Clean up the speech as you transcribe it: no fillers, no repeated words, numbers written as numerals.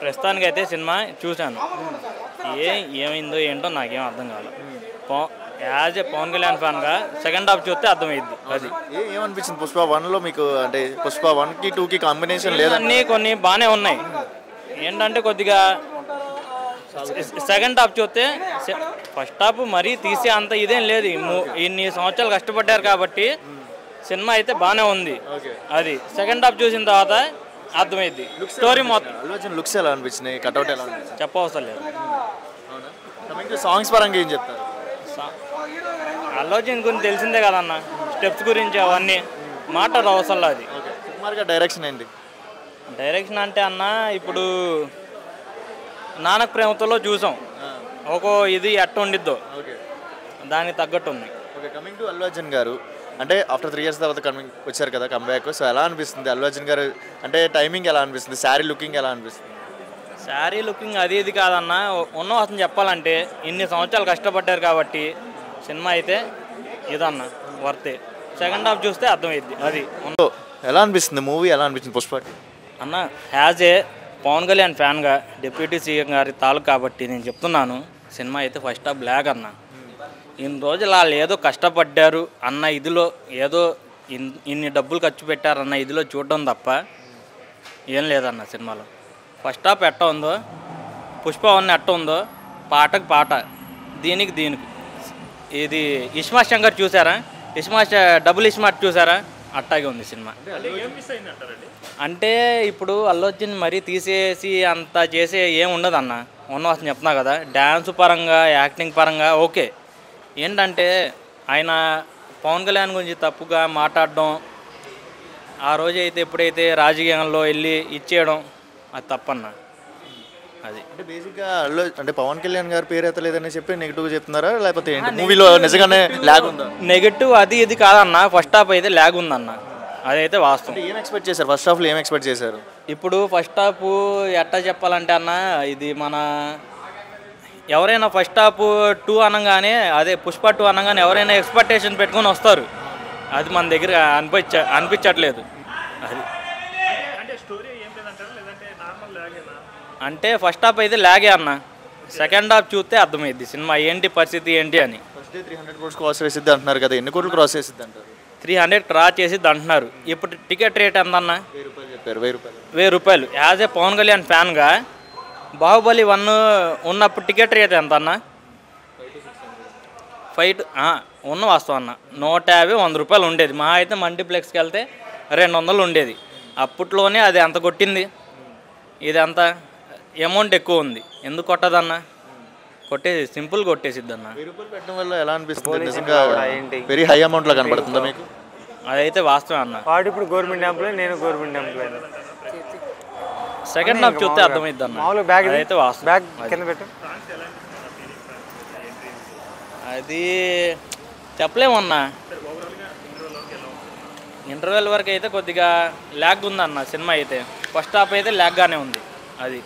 ప్రస్తుతానికైతే సినిమా చూశాను. ఏమైందో ఏంటో నాకేం అర్థం కాలేదు. యాజ్ ఏ పవన్ కళ్యాణ్ ఫ్యాన్గా సెకండ్ హాఫ్ చూస్తే అర్థమైంది. అది ఏమనిపించింది పుష్ప 1లో మీకు? అంటే పుష్ప 1కి 2కి కాంబినేషన్ లేదా? అన్నీ కొన్ని బాగానే ఉన్నాయి. ఏంటంటే కొద్దిగా సెకండ్ హాఫ్ చూస్తే ఫస్ట్ హాఫ్ మరీ తీసే అంత ఇదేం లేదు. ఇన్ని సంవత్సరాలు కష్టపడ్డారు కాబట్టి సినిమా అయితే బాగానే ఉంది. అది సెకండ్ హాఫ్ చూసిన తర్వాత అర్థమైంది స్టోరీ మొత్తం. లుక్స్ ఎలా అనిపించినాయి? కట్అవుట్ ఎలా అనిపించింది? చెప్పవసరం లేదు. సాంగ్స్ పరంగా ఏం చెప్తారు? అల్లు అర్జున్ గురించి తెలిసిందే కదన్న, స్టెప్స్ గురించి అవన్నీ మాట్లాడు అవసరం. అది సుకుమార్ గారి డైరెక్షన్ ఏంటి? డైరెక్షన్ అంటే అన్న ఇప్పుడు నానక్ ప్రేమతలో చూసాం, ఒక ఇది ఎట్ట ఉండిద్దో దానికి తగ్గట్టు ఉంది. Okay, coming to Allu Arjun గారు, అంటే ఆఫ్టర్ 3 years తర్వాత వచ్చారు కదా కంబ్యాక్. సో ఎలా అనిపిస్తుంది అల్లు అర్జున్ గారు? అంటే టైమింగ్ ఎలా అనిపిస్తుంది? శారీ లుకింగ్ ఎలా అనిపిస్తుంది? శారీ లుకింగ్ అది ఇది కాదన్న, ఉన్న అసలు చెప్పాలంటే ఇన్ని సంవత్సరాలు కష్టపడ్డారు కాబట్టి సినిమా అయితే ఇదన్న వర్తే. సెకండ్ హాఫ్ చూస్తే అర్థమైద్ది. అది ఎలా అనిపిస్తుంది మూవీ? ఎలా అనిపించింది పుష్ప అన్న? యాజ్ ఏ పవన్ కళ్యాణ్ ఫ్యాన్గా డిప్యూటీ సీఎం గారి తాలూకు కాబట్టి నేను చెప్తున్నాను, సినిమా అయితే ఫస్ట్ హాఫ్ బ్లాక్ అన్న. ఇన్ని రోజులు వాళ్ళు ఏదో కష్టపడ్డారు అన్న ఇదిలో, ఏదో ఇన్ని డబ్బులు ఖర్చు పెట్టారన్న ఇదిలో చూడడం తప్ప ఏం లేదన్న సినిమాలో. ఫస్ట్ హాఫ్ ఎట్ట ఉందో, పుష్ప 1 ఎట్ట ఉందో, పాటకు పాట, దీనికి ఇది ఇస్మార్ట్ శంకర్ చూసారా? డబుల్ ఇస్మార్ట్ చూసారా? అట్టాగే ఉంది సినిమా. అంటే ఇప్పుడు అల్లు అర్జున్ మరీ తీసేసి అంత చేసే ఏం ఉండదు అన్న. ఉన్నవాసం చెప్తున్నా కదా, డ్యాన్స్ పరంగా యాక్టింగ్ పరంగా ఓకే. ఏంటంటే ఆయన పవన్ కళ్యాణ్ గురించి తప్పుగా మాట్లాడడం, ఆ రోజు అయితే ఎప్పుడైతే రాజకీయంలో వెళ్ళి ఇచ్చేయడం అది తప్పన్న. అది అంటే బేసిక్గా అంటే పవన్ కళ్యాణ్ గారు పేరు ఎత్తలేదని చెప్పి నెగిటివ్గా చెప్తున్నారా, లేకపోతే మూవీలో నిజంగానే ల్యాగ్ ఉందా? నెగిటివ్ అది ఇది కాదన్న, ఫస్ట్ హాఫ్ అయితే ల్యాగ్ ఉందన్న, అదైతే వాస్తవం. ఏం ఎక్స్పెక్ట్ చేశారు ఫస్ట్ హాఫ్లో? ఏం ఎక్స్పెక్ట్ చేశారు? ఇప్పుడు ఫస్ట్ హాఫ్ ఎట్టా చెప్పాలంటే అన్న, ఇది మన ఎవరైనా ఫస్ట్ హాఫ్ 2 అనగానే, అదే పుష్ప 2 అనగానే ఎవరైనా ఎక్స్పెక్టేషన్ పెట్టుకొని వస్తారు. అది మన దగ్గర అనిపించట్లేదు. అది అంటే ఫస్ట్ హాఫ్ అయితే లాగే అన్న, సెకండ్ హాఫ్ చూస్తే అర్థమైద్ది సినిమా ఏంటి పరిస్థితి ఏంటి అని. ఫస్ట్ 300 crores క్రాస్ చేసిద్ది అంటున్నారు కదా, ఎన్ని కోట్లు క్రాస్ చేసిద్ది అంటారు? 300 క్రాస్ చేసిద్ది అంటున్నారు. ఇప్పుడు టికెట్ రేట్ ఎంత అన్న? 1000 రూపాయలు చెప్పారు. 1000 రూపాయలు. యాజ్ ఏ పవన్ కళ్యాణ్ ఫ్యాన్గా బాహుబలి 1 ఉన్నప్పుడు టికెట్ రేట్ ఎంత అన్న? 5 ఉన్న వాస్తవం అన్న, 150-100 రూపాయలు ఉండేది. మా అయితే మల్టీప్లెక్స్కి వెళ్తే 200 ఉండేది. అప్పట్లోనే అది ఎంత కొట్టింది, ఇది అంత అమౌంట్ ఎక్కువ ఉంది. ఎందుకు కొట్టదన్న? సింపుల్ కొట్టేసిద్ది అన్న. 1000 రూపాయలు పెట్టడం వల్ల ఎలా అనిపిస్తుంది? నిజంగా వెరీ హై అమౌంట్ లాగా కనపడుతుందా మీకు? అదైతే వాస్తవం అన్న. వాడు ఇప్పుడు గవర్నమెంట్ ఎంప్లాయ్, నేను గవర్నమెంట్ ఎంప్లాయ్. సెకండ్ హాఫ్ చూస్తే అర్థమైద్ది అన్న. అదైతే వాస్తవం. బ్యాగ్ కింద పెట్టు. అది చెప్పలేమన్నా. ఇంటర్వెల్ వరకు అయితే కొద్దిగా ల్యాగ్ ఉందన్న సినిమా అయితే. ఫస్ట్ హాఫ్ అయితే ల్యాగ్గానే ఉంది. అది